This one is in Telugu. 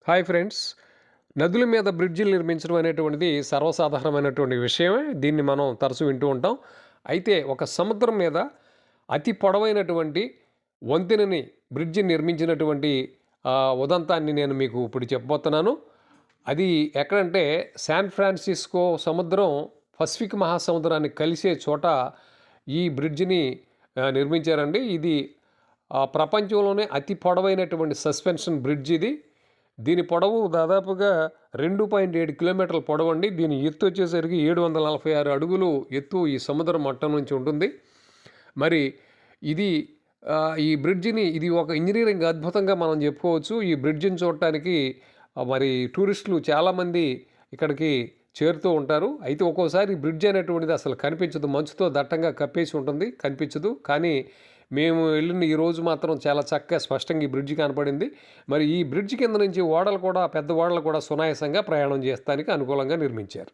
Hi friends. నదుల మీద బ్రిడ్జిలు నిర్మించడం అనేటువంటిది సర్వసాధారణమైనటువంటి విషయమే. దీన్ని మనం తరచూ వింటూ ఉంటాం. అయితే ఒక సముద్రం మీద అతి పొడవైనటువంటి వంతెనని బ్రిడ్జిని నిర్మించినటువంటి ఉదంతాన్ని నేను మీకు ఇప్పుడు చెప్పబోతున్నాను. అది ఎక్కడంటే శాన్ ఫ్రాన్సిస్కో సముద్రం పసిఫిక్ మహాసముద్రాన్ని కలిసే చోట ఈ బ్రిడ్జిని నిర్మించారండి. ఇది ప్రపంచంలోనే అతి పొడవైనటువంటి సస్పెన్షన్ బ్రిడ్జ్ ఇది. దీని పొడవు దాదాపుగా 2.7 కిలోమీటర్ల పొడవండి. దీని ఎత్తు వచ్చేసరికి 746 అడుగులు ఎత్తు ఈ సముద్ర మట్టం నుంచి ఉంటుంది. మరి ఇది ఈ బ్రిడ్జిని ఇది ఒక ఇంజనీరింగ్ అద్భుతంగా మనం చెప్పుకోవచ్చు. ఈ బ్రిడ్జిని చూడటానికి మరి టూరిస్టులు చాలామంది ఇక్కడికి చేరుతూ ఉంటారు. అయితే ఒక్కోసారి బ్రిడ్జ్ అనేటువంటిది అసలు కనిపించదు. మంచుతో దట్టంగా కప్పేసి ఉంటుంది, కనిపించదు. కానీ మేము వెళ్ళిన ఈ రోజు మాత్రం చాలా చక్కగా స్పష్టంగా ఈ బ్రిడ్జ్ కనపడింది. మరి ఈ బ్రిడ్జ్ కింద నుంచి ఓడలు కూడా పెద్ద ఓడలు కూడా సునాయాసంగా ప్రయాణం చేస్తానికి అనుకూలంగా నిర్మించారు.